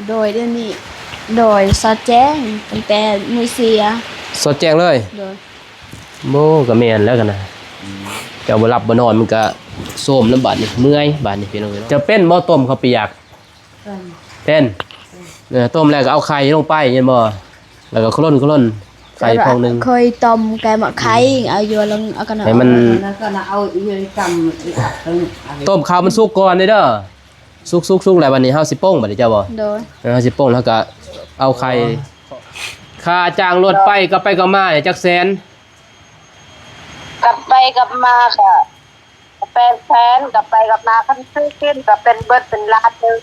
โดยเดี๋ยวนี้โดยสอดแจ้งตั้งแต่มือเสียสดแจ้งเลยโดยโมก็แม่นแล้วกันนะเจ้าบ่หลับบ่นอนมันก็โทรมลำบากนี่เมื่อยบาดนี่พี่น้องจะเป็นบ่ต้มข้าวเปียกเป็นต้มแล้วก็เอาไข่ลงไปเห็นบ่แล้วก็คล่นไข่ฟองนึงเคยต้มแกงมะไข่เอาอยู่ลงเอากันให้มันก็เอาอยู่กำต้มข้าวมันสุกก่อนเด้อสุกแล้ววันนี้เฮาสิโป้งบัดนี้เจ้าบ่โดยเฮาสิโป้งแล้วก็เอาไข่ค่าจ้างรถไปก็ไปก็มาเนี่ยจักแสนกลับไปกลับมาค่ะเป็นแฟนกลับไปกลับมาคันซื้อกินก็เป็นเบิดเป็นล้านนึง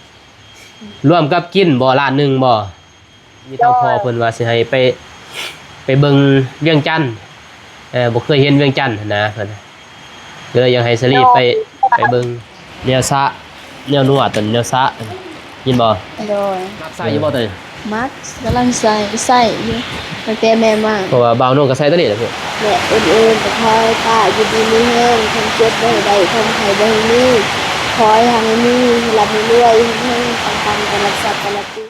รวมกับกินบ่ล้านหนึ่งบ่มีทางพ่อเพิ่นว่าสิให้ไปเบิ่งเวียงจันทน์บ่เคยเห็นเวียงจันทน์นะเพิ่นก็เลยอยากให้สลีไปเบิ่งแนวซะแนวนวดต้นแนวซะยินบ่โดยมักใส่อยู่บ่ตัวนี้มักกำลังใส่อยู่ตั้งแต่แม่มาเพราะว่าบ่าวน้องก็ใส่ตัวนี้แหละพี่แม่อื่นๆก็คอยป้าอยู่ดีมีแห้งคนเจ็บบ่ได้คนไข้บ่มีคอยทางนี้รับเรื่อยๆให้ปังๆกันรักษากันละที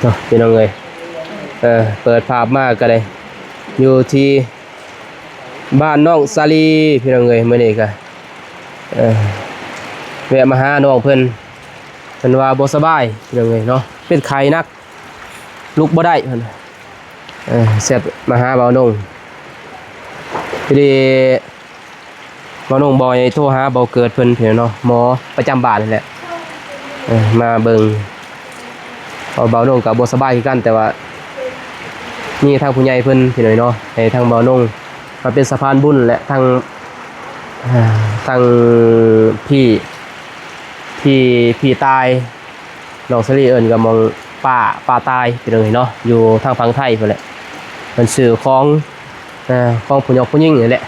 ตัวพี่น้องเลยเปิดภาพมากก็เลยอยู่ที่บ้านน้องซาลีพี่น้องเลยมื้อนี้ก็แวะมาหาน้องเพิ่นว่าบ่สบายพี่น้องเลยเนาะเป็นไข้นักลุกบ่ได้เพิ่นเสร็จมาหาบ่าวนงพอดีบ่าวนงบ่อยโทรหาบ่าวเกิดเพิ่นพี่น้องเนาะหมอประจำบ้านนี่แหละมาเบิ่งเบาโน่งกับบ่สบายคือกันแต่ว่านี่ทางผู้ใหญ่เพิ่นพี่น้อยเนาะให้ทางเบาโน่งมาเป็นสะพานบุญและทางพี่ตายน้องสลีเอิ้นก็มองป้าตายพี่น้อยเนาะอยู่ทางฝั่งไทยพุ่นแหละเพิ่นชื่อของผู้หญิงผู้หญิงนี่แหละ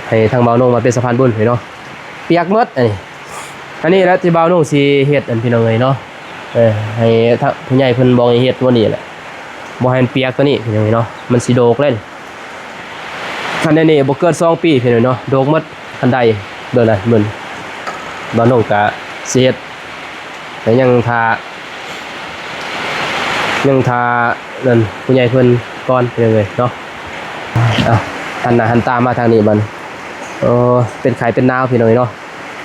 ให้ทางเบาโน่งมาเป็นสะพานบุญพี่เนาะเปียกหมดอันนี้แล้วที่เบาโน่งสิเฮ็ดอันพี่น้อยเนาะให้ผู้ใหญ่เพิ่นบอกให้เฮ็ดตัวนี้แหละบ่ให้มันเปียกตัวนี้พี่น้องเนาะมันสิโดกเลยคันนี้บ่เกิน2 ปีพี่น้องเนาะโดกหมดคันใดเบิ่งน่ะเหมือนบ่น้องก็สิเฮ็ดแต่ยังทานั่นผู้ใหญ่เพิ่นก่อนพี่น้องเนาะหันหน้าหันตามาทางนี้บัดเป็นไข้เป็นหนาวพี่น้องเนาะ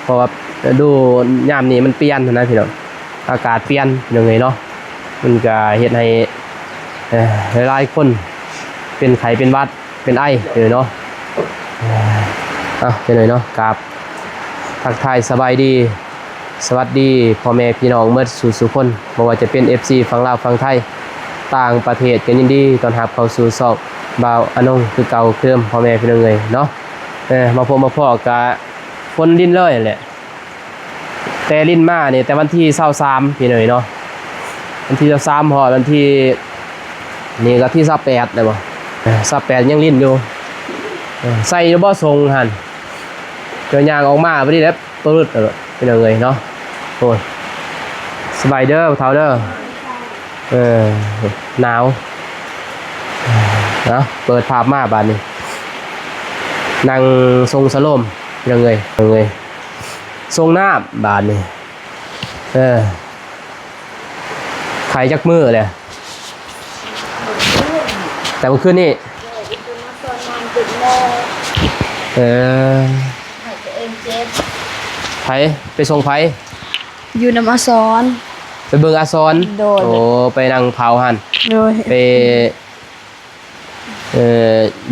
เพราะว่าดูยามนี้มันเปลี่ยนนะพี่น้อง อากาศเปลี่ยนยังไงเนาะมันก็เฮ็ดให้หลายๆคนเป็นไข้เป็นหวัดเป็นไอเนาะเป็นหน่อยเนาะกราบทักทายสบายดีสวัสดีพ่อแม่พี่น้องเมื่อสู่คนบ่ว่าจะเป็น FC ฝั่งลาวฝั่งไทยต่างประเทศกันยินดีต้อนรับเข้าสู่ช่องบ่าวอนงคือเก่าเดิมพ่อแม่พี่น้องเนาะมาพบมาพ้อกะฝนดินเลยแหละแต่ลิ้นมาเนี่ยแต่วันที่23พี่น้องเนาะวันที่23พอวันที่นี่ก็ที่28ได้บ่28ยังลิ้นอยู่ใส่บ่ทรงหั่นเจอยางออกมาบ่ได้แล้วตัวรึดพี่น้องเนาะโอ้ยสบายเด้อเฒ่าเด้อหนาวเนาะเปิดภาพมาบาดนี้นั่งทรงสโลมยังไงทรงน้ำบาดนี้ไข่จักมือเลยแต่เมื่อคืนนี่ไผไปส่งไผอยู่นำอาซอนไปเบิ่งอาซอนโอ้ไปนั่งเผาหั่นไป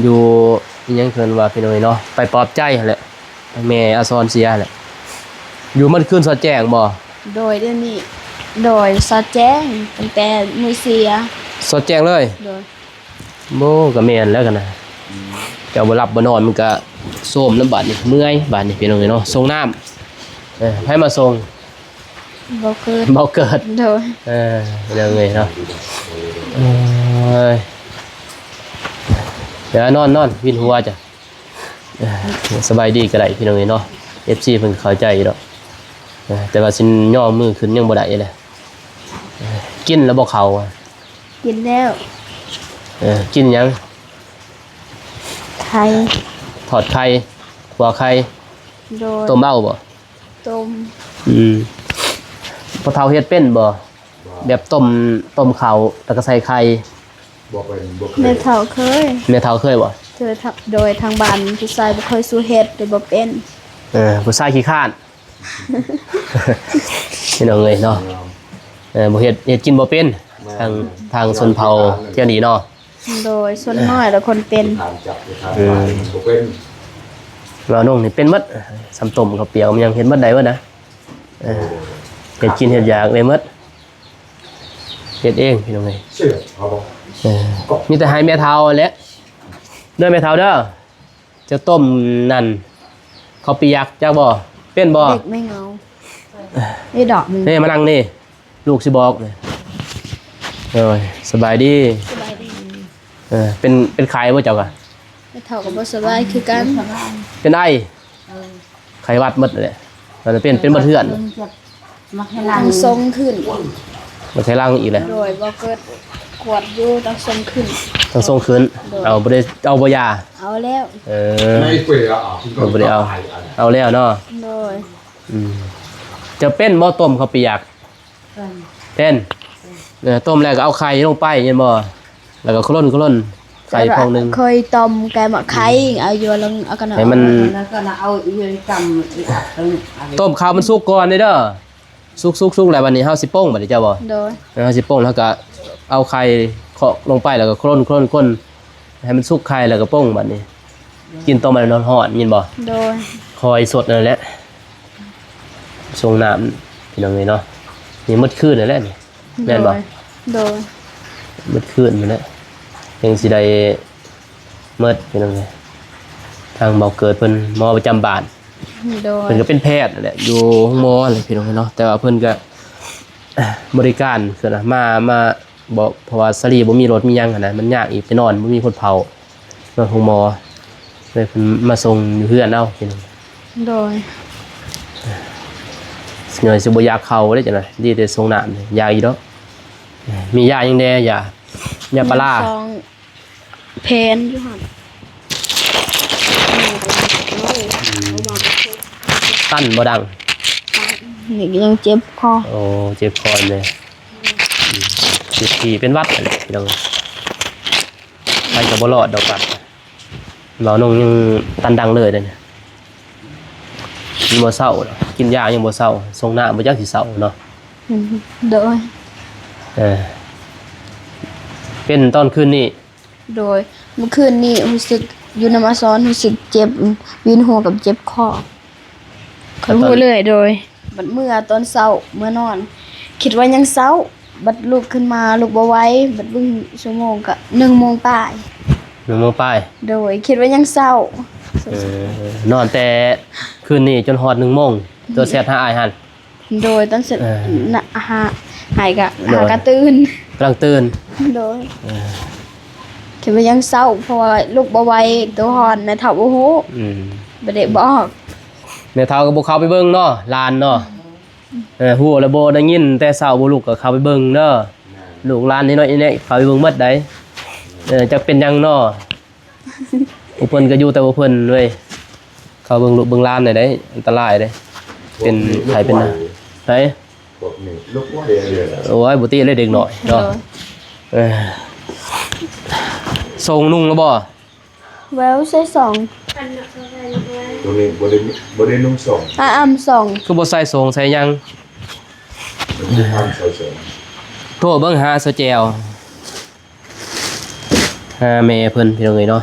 อยู่ยังเพิ่นว่าพี่น้อยเนาะไปปลอบใจหั่นแหละแม่อาซอนเสียแหละอยู่มันคืนสอดแจ้งบ่โดยเดี๋ยวนี้โดยสอดแจ้งตั้งแต่มื้อเสียสอดแจ้งเลยโดยโบ่ก็แม่นแล้วกันนะเจ้าบ่หลับบ่นอนมันก็โทรมน้ำบาดนี่เมื่อยบาดนี่พี่น้องเนาะส่งน้ำให้มาส่งบ่เกิดโดยยังไงเนาะเดี๋ยวนอนวินหัวจ้ะสบายดีก็ได้พี่น้องเนาะ FC เพิ่นเข้าใจดอกแต่ว่าสินย่อมือขึ้นยังบ่ได้เลยกินแล้วบ่เข้ากินแล้วกินหยังไข่ทอดไข่หัวไข่ต้มเบ้าบ่ต้มพอเฒ่าเฮ็ดเป็นบ่แบบต้มข้าวแล้วก็ใส่ไข่แม่เฒ่าเคยบ่เธอโดยทางบ้านผู้ชายบ่ค่อยสู้เฮ็ดเลยบ่เป็นผู้ชายขี้ข้านพี่น้องเอ้ยเนาะบ่เฮ็ดกินบ่เป็นทางชนเผ่าเที่ยวนี้เนาะโดยส่วนน้อยแล้วคนเป็นเราน้องนี่เป็นหมดสำต้มกับเปียวมันยังเฮ็ดหมดได้บ่นะเฮ็ดกินเฮ็ดอยากได้หมดเฮ็ดเองพี่น้องเอ้ยมีแต่ให้แม่เฒ่าแหละเด้อแม่เฒ่าเด้อจะต้มนั่นข้าวเปียกจักบ่เป็นบ่เด็กไม่เงานี่ดอกนึงนี่มานั่งนี่ลูกสิบอกนี่สบายดีเป็นไข้บ่เจ้าก็ไม่เฒ่าก็บ่สบายคือกันเป็นไอไข้หวัดหมดเลยมันเป็นบ่เทื่อนตั้งทรงขึ้นบ่ใช่ลังอีกแล้วโดยบ่เกิดขวดอยู่ตั้งทรงขึ้นเอาบ่ได้เอาบ่ยาเอาแล้วบ่ได้เอาแล้วเนาะโดยจะเป็นบ่ต้มข้าวเปียกเป็นต้มแล้วก็เอาไข่ลงไปเห็นบ่แล้วก็คล่นไข่พองนึงเคยต้มแกงมะไข่เอาอยู่ลงเอากันให้มันเอาอยู่จำต้มข้าวมันสุกก่อนเด้อสุกแล้วบัดนี้เฮาสิโป้งบัดนี้เจ้าบ่โดยเฮาสิโป้งแล้วก็เอาไข่เคาะลงไปแล้วก็คล่นให้มันสุกไข่แล้วก็โป้งบัดนี้กินต้มมันร้อนๆยินบ่โดยคอยสดนั่นแหละส่งน้ำพี่น้องเนาะนี่มดคืนนั่นแหละนี่แม่นบ่โดยมดคืนนั่นแหละยังสิได้เมิดพี่น้องทางเบาเกิดเพิ่นหมอประจำบ้านเพิ่นก็เป็นแพทย์นั่นแหละอยู่ห้องหมออะไรพี่น้องเนาะแต่ว่าเพิ่นก็บริการคือนะมาบอกเพราะว่าสลีบ่มีรถมีหยังหั่นน่ะมันยากอีกไปนอนบ่มีคนเผานอนห้องหมอเลยเพิ่นมาส่งอยู่เฮือนเอาพี่น้องโดยเหนื่อยสิบ่อยากเข้าได้จังได๋ดีแต่ส่งน้ำยาอีดอกมียายังแน่ยาปลาเพนอยู่หั่นตั้นบ่ดังนี่ยังเจ็บคอโอ้เจ็บคอเลยที่เป็นวัดอะไรพี่น้องไปกับบลอดดอกบัดหมอนงยังตันดังเลยเนี่ยกินบ่เศร้ากินยายังบ่เศร้าทรงหน้าบ่จักสิเศร้าเนาะ โดย เออเป็นตอนคืนนี้ โดยเมื่อคืนนี้รู้สึกอยู่นำอาซ้อนรู้สึกเจ็บวินหัวกับเจ็บคอเขาพูดเลยโดยบัดเมื่อตอนเช้าเมื่อนอน คิดว่ายังเช้าบัดลุกขึ้นมาลุกบ่ไหวบัดเบิ่งชั่วโมงก็1 โมงปลาย 1 โมงปลาย โดยคิดว่ายังเช้า นอนแต่คืนนี้จนฮอด1 โมงตัวแซดหาอ้ายหั่น โดยตอนเสร็จ เออ น่ะหายกะ โดย หากะตื่น กำลังตื่น โดยคิดว่ายังเศร้าเพราะว่าลูกบ่ไหวตัวหอนแม่เฒ่าบ่ฮู้ อืม บ่ได้บอก แม่เฒ่าก็บ่เข้าไปเบิ่งเนาะหลานเนาะฮู้แล้วบ่ได้ยินแต่เช้าบ่ลูกก็เข้าไปเบิ่งเด้อลูกหลานนี่น้อยนี่เข้าไปเบิ่งหมดได้จักเป็นหยังเนาะ อุเพิ่นก็อยู่แต่ว่าเพิ่นเว้ยเข้าเบิ่งลูกเบิ่งหลานได้ได้อันตรายเด้เป็นไผเป็นนะไผ พวกนี้ลูกว่าเรียน โอ้ยบ่ติเลยเด็กน้อยเนาะส่งนุ่งแล้วบ่ แววใส่สอง ตรงนี้บรินุ่งส่ง อ้ำสอง คือบ่ใส่ส่งใส่หยัง มันมีความเฉย โทรเบิ่งหาสแจวหาแม่เพิ่นพี่น้องเอ้ยเนาะ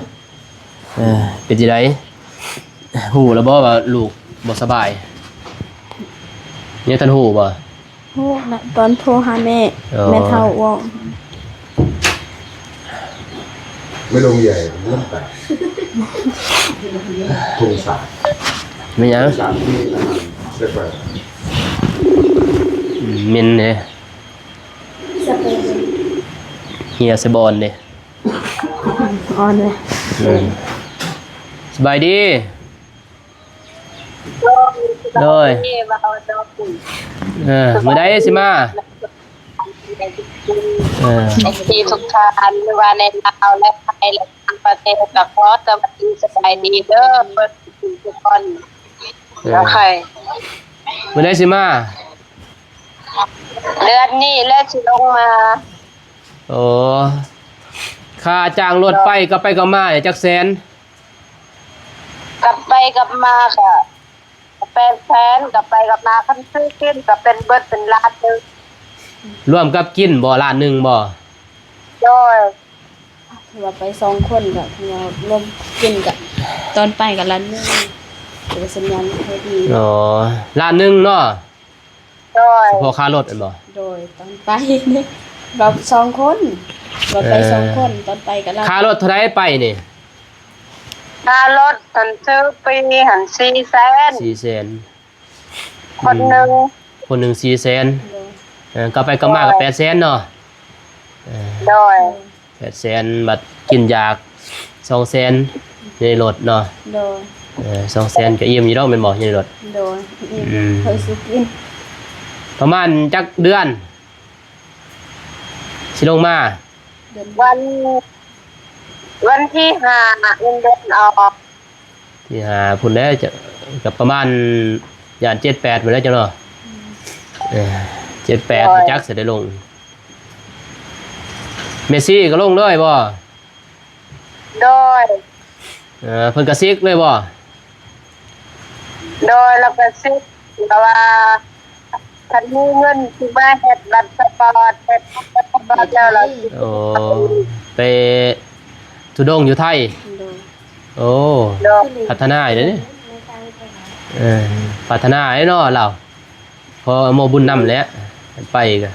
เป็นจังไดฮู้แล้วบ่ว่าลูกบ่สบายยังทันฮู้บ่ โอ้น่ะตอนโทรหาแม่ อ๋อ แม่เฒ่าว่า ไม่ลงใหญ่เริ่มแตกทุ่งสา แม่นหยัง สามที่เรียกว่า มินเด้เฮียสบอนเด้ อ่อนเลย สบายดีโดย นี่ว่าเอาดอกกุ่น มื้อใดสิมาไอ้ที่ทุกทานไม่ว่าในลาวและไทยและต่างประเทศก็ขอสวัสดีสบายดีเด้อเพิ่นทุกคนแล้วใคร มื้อใดสิมา เดือนนี้แล้วสิลงมา โอ้ค่าจ้างรถไปก็ไปก็มาจักแสน กลับไปกลับมาค่ะเป็นแฟนกลับไปกลับมาคันซื้อกินก็เป็นเบิดเป็นล้านหนึง รวมกับกินบ่ล้านหนึงบ่ โดย ถือว่าไป2คนก็เรารวมกินกับตอนไปกับร้านนึงถือว่าสัญญาณค่อยดี อ๋อล้านหนึงเนาะ โดย พอค่ารถอันบ่ โดยตอนไปนี่เรา2คนเราไป2คนตอนไปกับเรา ค่ารถเท่าไหร่ไปนี่ ค่ารถหันซื้อปีหัน400,000 400,000 คนหนึง คนหนึง400,000 โดย ก็ไปก็มาก็800,000เนาะ โดย 800,000บัดกินยาก200,000ในรถเนาะ โดย 200,000ก็อิ่มอยู่ดอกแม่นบ่อยู่ในรถ โดย อืม เคยซื้อกิน ประมาณจักเดือนสิลงมา เดือน วันที่5เงินเดือนออก ที่หาพุ่นแล้วจะก็ประมาณย่าน78พุ่นแล้วจังเนาะ78จักสิได้ลงเมสซี่ก็ลงเลยบ่ โดย เพิ่นก็ซิกเลยบ่ โดยแล้วก็ซื้อแต่ว่าคันมีเงินที่มาเฮ็ดบัตรสปอร์ตเฮ็ดบัตรสปอร์ตแล้วเรา โอ้ไปทุดงอยู่ไทย โดย โอ้ โดย พัฒนาอยู่เด้อนี่พัฒนาไอ้เนาะเราพอโมบุญนำแล้วไปก็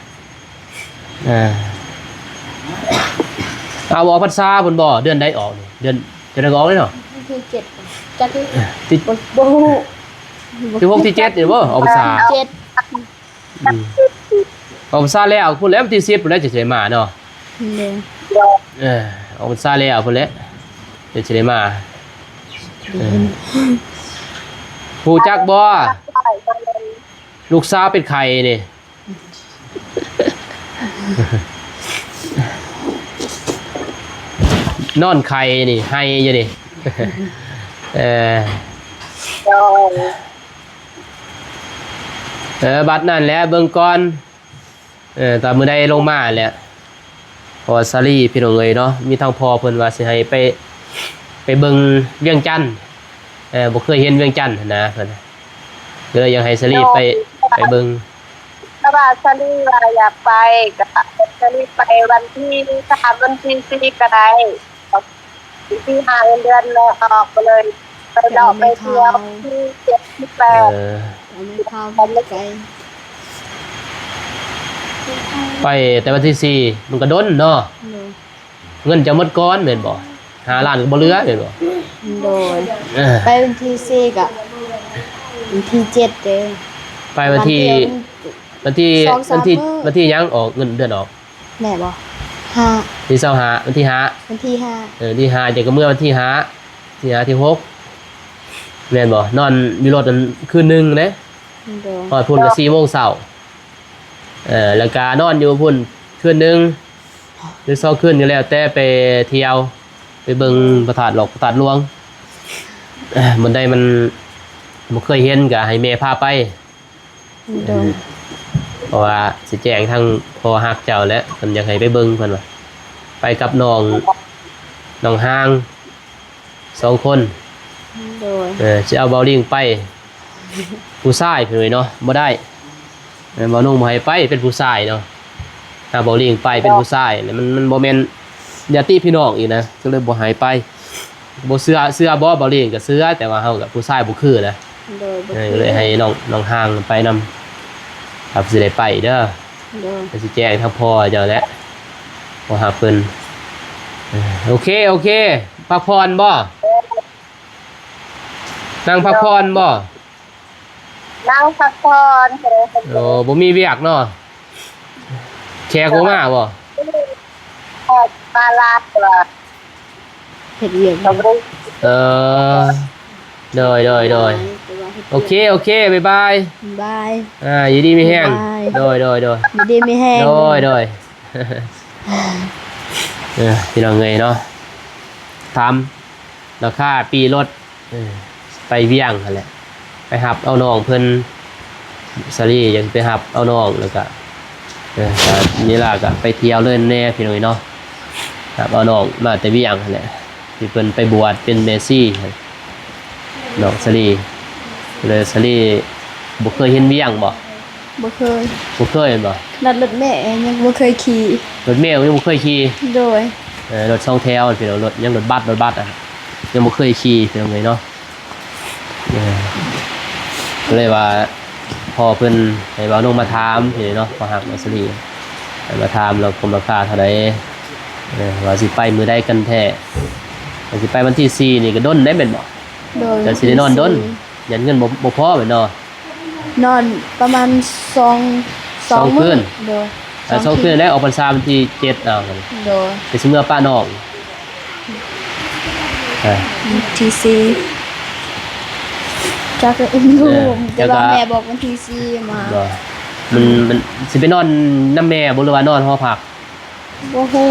เอาออกพรรษาพุ่นบ่เดือนใดออกนี่เดือนจะได้ออกเลยเนาะ ที่7จักที่ ที่ บ่ฮู้ ที่6ที่7นี่บ่ออกพรรษา 7 ออกพรรษาแล้วพุ่นแล้ววันที่10พุ่นแล้วจะได้มาเนาะ เด้อ โดย ออกพรรษาแล้วพุ่นแล้วจะได้มาผู้จักบ่ลูกสาวเป็นไข่นี่ นอนไข่นี่ให้อยู่นี่ โดย บัดนั่นแหละเบิ่งก่อนตอนมื้อใดลงมาแหละพอซาลีพี่น้องเอ้ยเนาะมีทางพ่อเพิ่นว่าสิให้ไปเบิ่งเวียงจันทน์บ่เคยเห็นเวียงจันทน์นะเพิ่นก็เลยอยากให้ซาลีไปเบิ่ง ไป ถ้าว่าสลีว่าอยากไปก็สลีไปวันที่3วันที่4ก็ได้วันที่5เดือนเลยออกไปเลยไปดอกไปเที่ยวที่7ที่ เอ 8 อ เอาไม่เข้าไม่ไกล ไปแต่วันที่สี่มันก็ดนเนาะ โดย เงินจะหมดก้อนแม่นบ่5 ล้านก็บ่เหลือแม่นบ่ โดย เออ ไปวันที่สี่กะวันที่7เด้อ ไปวันที่ วันที่ สองสาม วันที่ มื้อ วันที่ยังออกเงินเดือนออก แม่บ่ห้า ที่25วันที่ห้า วันที่ห้า ที่5จะก็เมื่อวันที่ห้าที่5ที่6แม่นบ่นอนอยู่รถนั้นคืนนึงเด้ โดย ฮอดพุ่นก็4 โมงเช้าแล้วก็นอนอยู่พุ่นคืนนึงหรือ2 คืนก็แล้วแต่ไปเที่ยวไปเบิ่งพระธาตุหลอกพระธาตุหลวงมันได้มันบ่เคยเห็นก็ให้แม่พาไป โดย เพราะว่าสิแจ้งทางพ่อฮักเจ้าและเพิ่นอยากให้ไปเบิ่งเพิ่นว่าไปกับน้องห้าง2 คน โดย สิเอาเบาลิงไปผู้ชายเพิ่นเนาะบ่ได้เบานุ่งบ่ให้ไปเป็นผู้ชายเนาะถ้าเบาลิงไปเป็นผู้ชายแล้วมันบ่แม่นญาติพี่น้องอีกนะก็เลยบ่ให้ไปบ่เชื่อบ่เบาลิงก็เชื่อแต่ว่าเฮากับผู้ชายบ่คือนะ โดยบ่ ก็เลยให้น้องห้างไปนำครับสิได้ไปเด้อ โดย ก็สิแจ้งทางพ่อเจ้าแหละบ่หาเพิ่นโอเคพักผ่อนบ่นั่งพักผ่อนบ่ นั่งพักผ่อนเลย โอ้บ่มีเวียกเนาะแขกบ่มาบ่ มาลาตัว เฮ็ดเวียก สมรู้ เออโดยโอเคบ๊ายบาย บาย อยู่ดีมีแห้ง บ๊ายบาย โดย อยู่ดีไม่แห้ง โดยพี่น้องเอ้ยเนาะถามราคาปีรถไปเวียงนั่นแหละไปหับเอาน้องเพิ่นสลีอยากไปหับเอาน้องแล้วก็ก็นี่ล่ะก็ไปเที่ยวเล่นแน่พี่น้องเอ้ยเนาะครับเอาน้องมาแต่เวียงนั่นแหละที่เพิ่นไปบวชเป็นเมซี่น้องสลีเลยสลีบ่เคยเห็นเวียงบ่ บ่เคย บ่เคยบ่ รถแม่ยังบ่เคยขี่ รถเมล์ยังบ่เคยขี่ โดย รถ2 แถวพี่น้องรถยังรถบัสอ่ะยังบ่เคยขี่พี่น้องเอ้ยเนาะก็เลยว่าพอเพิ่นให้ว่าน้องมาถามพี่เนาะพอหักมาสลีให้มาถามแล้วกรมราคาเท่าใดว่าสิไปมื้อใดกันแท้ว่าสิไปวันที่4นี่ก็ดนได้แม่นบ่ โดย จะสิได้นอนดนยันเงินบ่พอแม่นเนาะ นอนประมาณ2 สองคืน โดย 2 คืนแล้วออกพรรษาวันที่7โดย ไปสิเมื่อป้าน้องที่สี่จักเลยแต่ว่าแม่บอกวันที่สี่มา บ่มันสิไปนอนน้ำแม่บ่หรือว่านอนหอพัก บ่ฮู้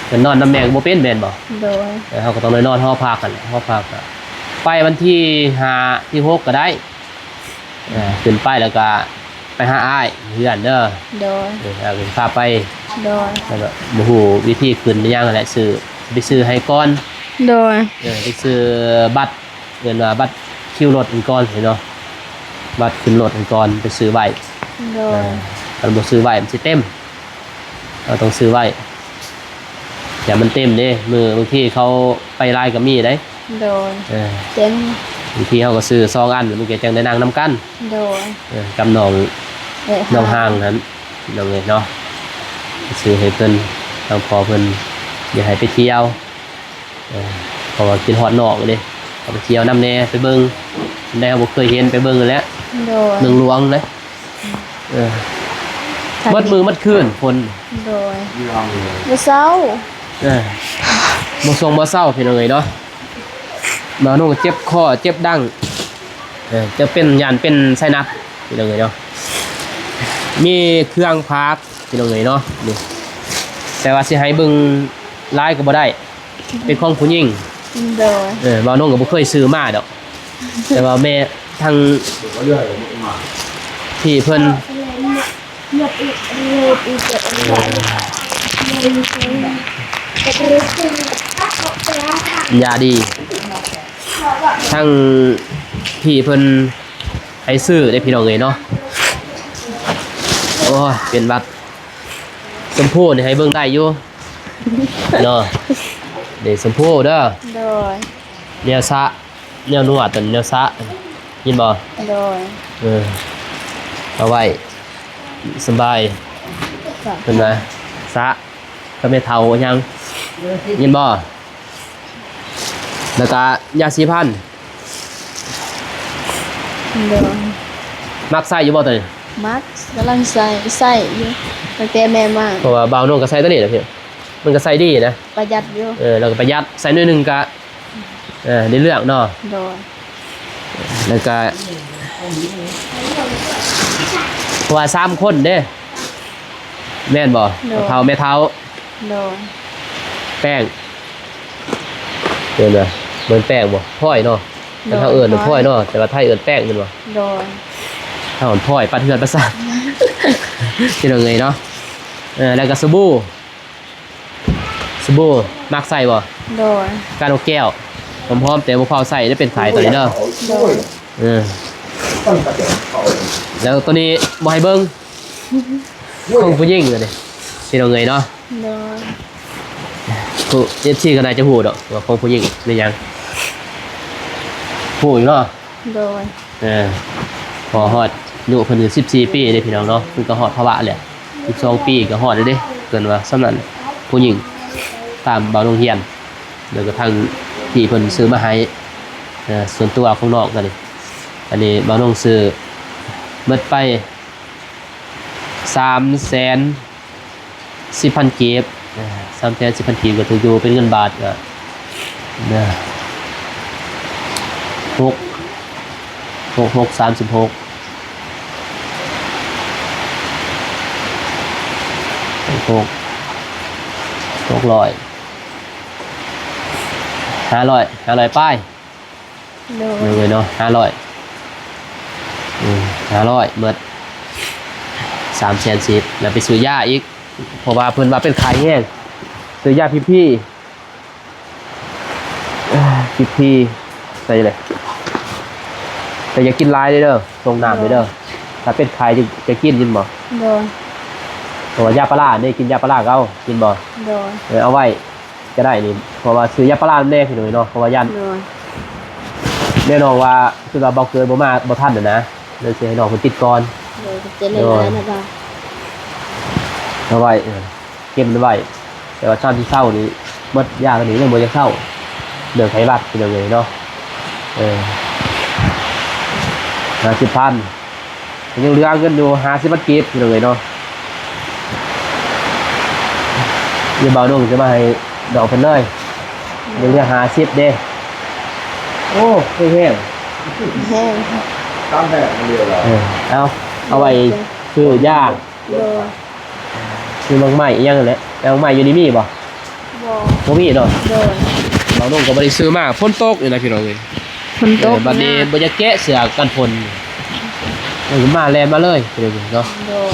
เพิ่นนอนน้ำแม่ก็บ่เป็นแม่นบ่ โดย เฮาก็ต้องเลยนอนหอพักกันแหละหอพักก็ไปวันที่5ที่6ก็ได้ขึ้นไปแล้วก็ไปหาอ้ายเพื่อนเด้อ โดย พาไป โดย แล้วก็บ่ฮู้วิธีขึ้นอิหยังนั่นแหละซื้อไปซื้อให้ก่อน โดย ไปซื้อบัตรเงินว่าบัตรคิวรถอันก่อนเห็นเนาะบัตรขึ้นรถอันก่อนไปซื้อไว้ โดย ถ้าบ่ซื้อไว้มันสิเต็มเราต้องซื้อไว้อย่ามันเต็มเด้บางทีเขาไปไล่ก็มีได้ โดยเต็ม บางทีเขาก็ซื้อ2 อันมันก็จังได้นั่งนํกัน โดย กับน้องห้างนั้นน้องเอ้ยเนาะซื้อให้เพิ่นทางพอเพิ่นอยากให้ไปเที่ยวเพราะว่ากินฮอดนอกเด้เอาไปเที่ยวนำแน่ไปเบิ่งได้บ่เคยเห็นไปเบิ่งแล้ว โดย เมืองหลวงเลยมัดมือมัดคืนฝน โดยบ่เศร้า บ่ทรงบ่เศร้าพี่น้องเอ้ยเนาะมาโน่ก็เจ็บคอเจ็บดั้งจะเป็นยานเป็นไซนัสพี่น้องเอ้ยเนาะมีเครื่องพักพี่น้องเอ้ยเนาะนี่แต่ว่าสิให้เบิ่งลายก็บ่ได้เป็นของผู้หญิง โดย บ่าวน้องก็บ่เคยซื้อมาดอกแต่ว่าแม่ทางที่เพิ่นยาดีทั้งพี่เพิ่นให้ซื้อได้พี่น้องเอ้ยเนาะ อ้ยเป็นวัดสมพูนี่ให้เบิ่งได้อยู่เนาะเดี๋ยวสมพูเด้อ โดย แนวซะแนวนวดเป็นแนวซะยินบ่ โดย เอาไว้สบาย จ้ะ เป็นไงซะก็ไม่เท่ายังยินบ่แล้วก็ยาสีพัน โดย มักใส่อยู่บ่ตัวนี้ มักกำลังใส่อยู่ตั้งแต่แม่มา เพราะว่าบ่าวนุ่งก็ใส่ตัวนี้นะพี่มันก็ใส่ดีนะ ประหยัดอยู่ แล้วก็ประหยัดใส่หน่อยหนึงก็ได้เรื่องเนาะ โดย แล้วก็เพราะว่า3คนเด้แม่นบ่เท่าแม่เท่า โดย แป้งเห็นบ่เหมือนแป้งบ่พ้อยเนาะแต่ถ้าเอิ้นพ้อยเนาะแต่ว่าไทยเอิ้นแป้งแม่นบ่ โดย ถ้าหอนพ้อยปัดเทือนประสาทที่เราเงยเนาะแล้วก็สบู่มักใส่บ่ โดย การเอาแก้วพร้อมๆแต่บ่พอใส่ได้เป็นขายตัวนี้เด้อ โดย แล้วตัวนี้บ่ให้เบิ่งของผู้หญิงเลยที่เราเงยเนาะ โดย ผู้เอฟซีก็น่าจะฮู้ดอกว่าของผู้หญิงนี่ยังฮู้อยู่เนาะ โดย พอฮอดอายุเพิ่น14ปีเด้พี่น้องเนาะเพิ่นก็ฮอดภาวะแหละ12ปีก็ฮอดแล้วเด้เกินว่าสำนั้นผู้หญิงตามบ่าวโรงเรียนแล้วก็ทางที่เพิ่นซื้อมาให้ส่วนตัวของน้องก็นี่อันนี้บ่าวน้องซื้อหมดไป310,000 กีบ310,000 กีบก็ถืออยู่เป็นเงินบาทก็36 500ป้าย โดย เลยเนาะ500เมื่อ310,000แล้วไปซื้อยาอีกเพราะว่าเพิ่นว่าเป็นขายแห้งซื้อยาพี่ใส่เลยแต่อย่ากินหลายเด้อตรงน้ำเด้อถ้าเป็นขายจะกินยินบ่ โดย เพราะว่ายาปลาร้านี่กินยาปลาร้าก็เอากินบ่ โดย เอาไว้ก็ได้นี่เพราะว่าซื้อยาปลาร้าแน่พี่หน่อยเนาะเพราะว่ายัน โดย แน่นอนว่าคือว่าบ่เกินบ่มาบ่ทันนะเลยสิให้น้องเพิ่นติดก่อน โดยจะเล่นอะไรนะบ้าง เอาไว้เก็บมันไว้แต่ว่าชาติที่เศร้านี่หมดยากันนี่ยังบ่จะเศร้าเรื่องไขบัตรเป็นยังไงเนาะ50,000ยังเหลือเงินอยู่50,000 กีบเป็นยังไงเนาะเดี๋ยวบ่าวนุ่งจะมาให้ดอกเพิ่นเลยยังเหลือ50เด้โอ้แห้ง แห้ง ตั้งแต่เรียนแล้ว เอาไว้ซื้อย่าง โดย ซื้อมังใหม่อีหยังนั่นแหละแล้วมังใหม่อยู่นี่มีบ่ บ่ บ่มีเนาะ โดย บ่าวนุ่งก็บ่ได้ซื้อมาฝนตกอยู่นะพี่น้องเอ้ย ฝนตก บัดนี้บ่จะแกะเสื้อกันฝนมาแลนมาเลยเดี๋ยวเนาะ โดย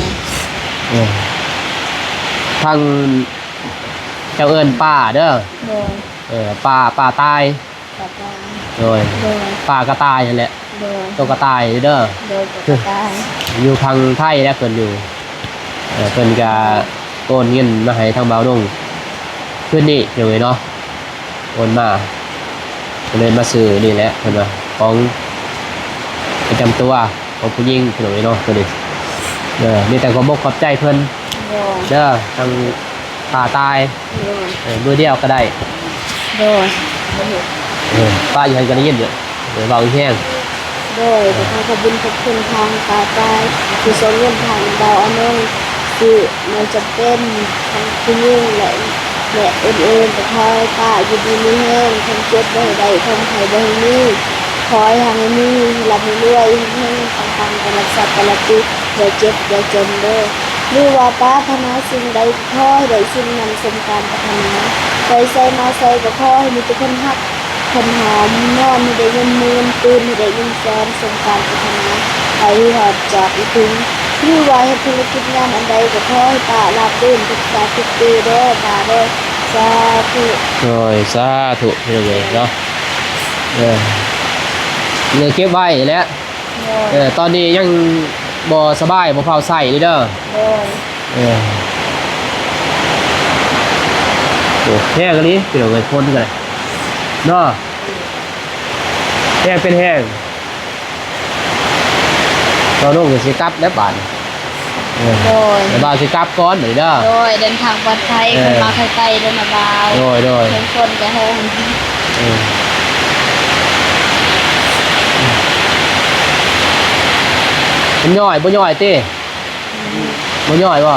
ทางเจ้าเอิ้นป้าเด้อ โดย ป้าตาย ปลาปลา โดย โดย ป้ากระตายนั่นแหละ โดย ตัวกระตายเด้อ โดยปลาตาย อยู่ทางไทยแล้วเพิ่นอยู่เพิ่นก็โอนเงินมาให้ทางบ่าวนุ่งเพิ่นนี่เดี๋ยวเนาะโอนมาก็เลยมาซื้อนี่แหละเพิ่นว่าของประจำตัวของผู้หญิงเพิ่นเนาะตัวนี้มีแต่ขอบอกขอบใจเพิ่น โดย เด้อทางป้าตาย โดย มือเดียวก็ได้ โดย ป้าอยู่ให้กันได้ยินเดี๋ยวเบาอีกแห้ง โดยขอขอบคุณขอบคุณทางปลาตายที่ส่งเงินผ่านดาวอานงที่มันจะเป็นทั้งผู้หญิงและอื่นๆแต่คอยป้าอยู่ดีมีแห้งทั้งเจ็บบ่ให้ได้ทั้งไข้บ่ให้มีคอยทางให้มีรับให้รวยให้ปังๆกันรักษากันละติอย่าเจ็บอย่าจนเด้อหรือว่าป้าพนาสิ่งใดขอให้ได้สิ่งนั้นสมการปรารถนาไปใส่มาใส่ก็ขอให้มีแต่คนฮักคนหอมนอนให้ได้เงินหมื่นตื่นให้ได้เงินแสนสมการปรารถนาไปหอดจากอีถึงหรือว่าให้ธุรกิจงานอันใดก็ขอให้ป้ารับรื่นทุกสาทุกปีเด้อป้าเด้อสาธุ โอ้ยสาธุพี่น้องเอ้ยเนาะเงินเก็บไว้แล้วตอนนี้ยัง บ่สบายบ่เผาใส่เด้อ โดย เออโอ้แห้งอันนี้เปลี่ยนเงินคนกันเลยเนาะแห้งเป็นแห้งเราโน่นสิกลับแล้วบาดเออ โดย แล้วบาดสิกลับก่อนหน่อยเด้อ โดยเดินทางปลอดภัยคนมาใกล้ๆเดินมาบ่าว โดย เดินคนไปโฮม เออมันย่อยบ่ย่อยติบ่ย่อยบ่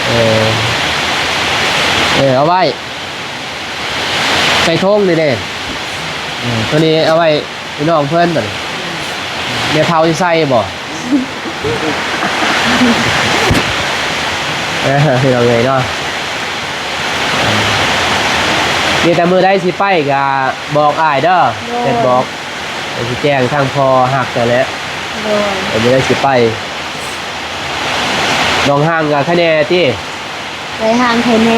เออเอาไว้ใส่ทงนี่เด้ตัวนี้เอาไว้พี่น้องเพิ่นตัวนี้เดี๋ยวเท้าสิใส่บ่พี่น้องเลยเนาะมีแต่มือได้สิไปก็บอกอ้ายเด้อเฮ็ดบอกสิแจ้งทางพอหักแต่แล้ว โดย เดี๋ยวมือได้สิไปลองห่างกับคะแนนติ ไปทางไทยเน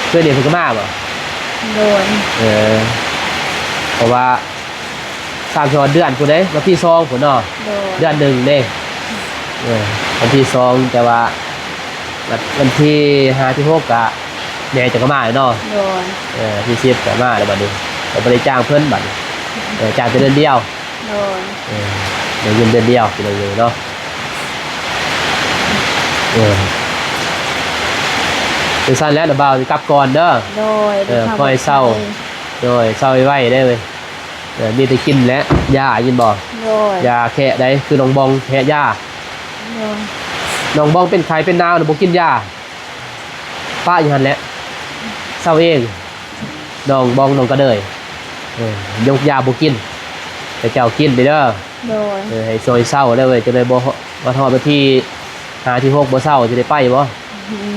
เพื่อนเดี๋ยวเพิ่นก็มาบ่ โดย เพราะว่า3 เดือนพุ่นเด้วันที่2พุ่นเนาะ โดย เดือนหนึ่งเด้วันที่2แต่ว่าวันที่5ที่6ก็แม่จะก็มาเนาะ โดย ที่10ก็มาแล้วบัดนี้ก็บ่ได้จ้างเพิ่นบัดนี้จ้างแต่เดือนเดียว โดย เดี๋ยวยืมเดือนเดียวไปเลยเนาะเป็นสั้นแล้วเดี๋ยวบ่าวสิกลับก่อนเด้อ โดย ค่อยเศร้า โดยเศร้าไว้ได้เว้ยมีแต่กินและยากินบ่ โดย ยาแค่ได้คือน้องบองแค่ยา โดย น้องบองเป็นไข้เป็นหนาวน่ะบ่กินยาป้าอยู่หั่นแหละเศร้าเองน้องบองน้องก็เดยยกยาบ่กินแต่เจ้ากินไปเด้อ โดย ให้ซอยเศร้าได้เว้ยจะได้บ่ทอดไปที่5ที่6บ่เศร้าจะได้ไปบ่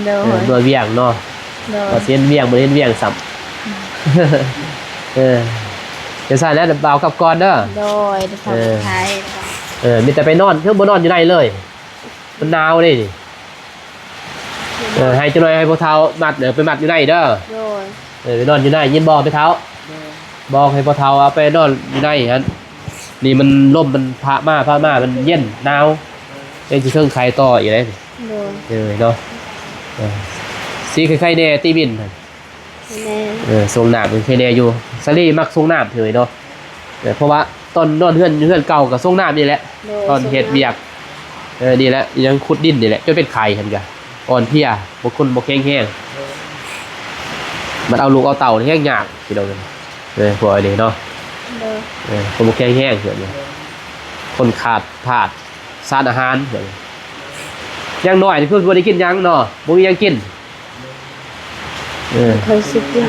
โดย โดยเวียงเนาะ โดย บ่เสียนเวียงบ่เห็นเวียงซ้ํจะซั่นแล้วบ่าวกลับก่อนเด้อ โดยทางไทย มีแต่ไปนอนเพิ่นบ่นอนอยู่ในเลยมันหนาวเด้นี่ให้จังหน่อยให้พ่อเฒ่ามัดไปมัดอยู่ในเด้อ โดย ไปนอนอยู่ในยินบ่ไปเฒ่าบอกให้พ่อเฒ่าเอาไปนอนอยู่ในหั่นนี่มันลมมันพามามันเย็นหนาวเป็นสิเทิงไข่ต่ออีกเลย โดย เนาะสีไข่ๆแน่ตีบิน แม่ ทรงน้ำเป็นไข่แน่อยู่ซาลี่มักทรงน้ำเถยเนาะเพราะว่าตอนนอนเฮือนเก่ากับทรงน้ำนี่แหละตอนเฮ็ดเวียกนี่แหละยังขุดดินนี่แหละจนเป็นไข่หั่นกะอ่อนเพลียบ่คนบ่แข็งแรงมันเอาลูกเอาเต่าแห้งยากพี่น้องพวกนี้เนาะ โดย คนบ่แข็งแรงเพิ่นเนี่ยคนขาดสารอาหารเพิ่นยังน้อยนี่เพิ่นบ่ได้กินหยังเนาะบ่มีหยังกินเคยสิกิน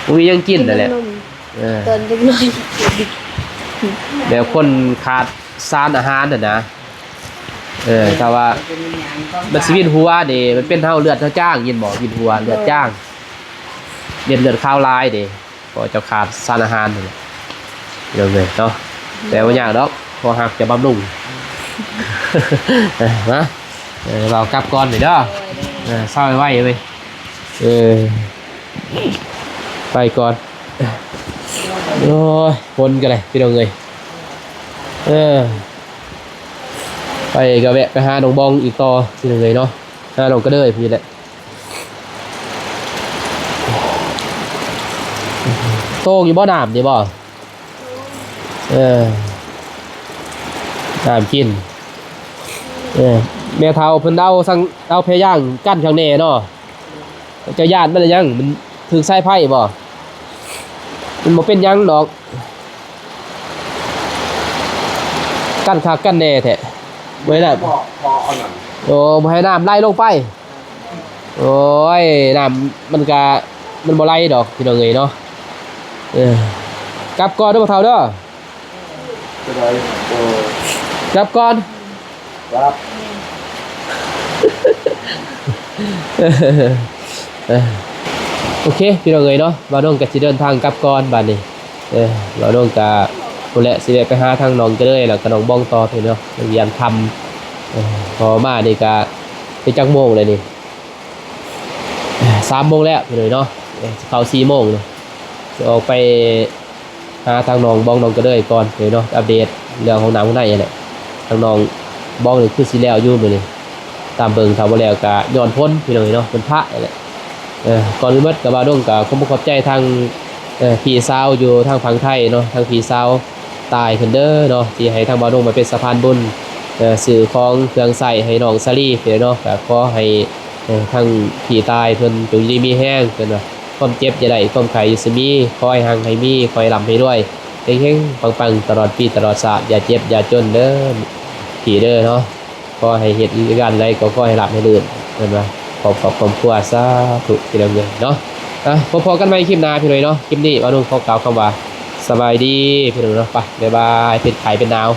บ่มีหยังกินนั่นแหละตอนเด็กน้อย แล้วคนขาดสารอาหารน่ะนะแต่ว่ามันสิวินหัวเด้มันเป็นเท่าเลือดเท่าจ้างยินบ่วินหัวเลือดจ้างเลือดข้าวลายเด้ก็จะขาดสารอาหารนั่นแหละเดี๋ยวเลยเนาะแต่ว่าอย่างดอกพอหักจะบำรุงนะเรากลับก่อนหน่อยเด้อเศร้าไว้ไปไปก่อนโอ้ยคนกันเลยพี่น้องเลยไปก็แวะไปหาหนองบองอีกต่อพี่น้องเลยเนาะหาหนองก็เด้ยพี่แหละโต้งอยู่บ่อน้ำดีบ่น้ำกินแม่เฒ่าเพิ่นเอาเพย่างกั้นข้างแน่เนาะเจ้าญาติมันยังมันถึงสายไผ่บ่มันบ่เป็นหยังดอกกั้นคักกั้นแน่แท้บ่ได้พอเอาหนัง โอ้บ่ให้น้ำไหลลงไปโอ้ยน้ำมันบ่ไหลดอกพี่น้องเอ้ยเนาะกลับก่อนเด้อบ่เฒ่าเด้อ จะได้ กลับก่อน ครับ โอเคพี่น้องเอ้ยเนาะบ่าวน้องก็สิเดินทางกลับก่อนบัดนี้บ่าวน้องก็พุ่นแหละสิได้ไปหาทางน้องก็เลยแล้วก็น้องบ้องต่อพี่เนาะโรงเรียนทำพอมานี่ก็ไปจักโมงเลยนี่3 โมงแล้วพี่น้องเนาะเข้า4 โมงเลยจะออกไปหาทางน้องบ้องน้องก็เลยก่อนพี่เนาะอัปเดตเรื่องของน้ำข้างในนี่แหละ ทางน้องบอกนี่คือสิแล้วอยู่มื้อนี้ตามเบิ่งถ้าบ่แล้วก็ย้อนพ้นพี่น้องเนาะเป็นพระนั่นแหละก่อนอื่นหมดก็บ่าวดงก็ขอบใจทางพี่สาวอยู่ทางฝั่งไทยเนาะทางพี่สาวตายเพิ่นเด้อเนาะที่ให้ทางบ่าวดงมาเป็นสะพานบุญซื้อของเครื่องใช้ให้น้องซาลีเพิ่นเนาะก็ขอให้ทางพี่ตายเพิ่นจงดีมีแรงเพิ่นว่าความเจ็บอย่าได้ความไข้อย่าสิมีขอให้หังให้มีขอให้ร่ำให้รวยเฮงๆปังๆตลอดปีตลอดชาติอย่าเจ็บอย่าจนเด้อพี่เด้อเนาะขอให้เฮ็ดงานใดก็ขอให้รับให้ลื่นเพิ่นว่าขอบความครัวสาธุพี่น้องเนาะพอๆกันใหม่คลิปหน้าพี่น้องเนาะคลิปนี้บ่าวดงขอกล่าวคำว่าสบายดีพี่น้องเนาะไปบ๊ายบายเป็นไข้เป็นหนาว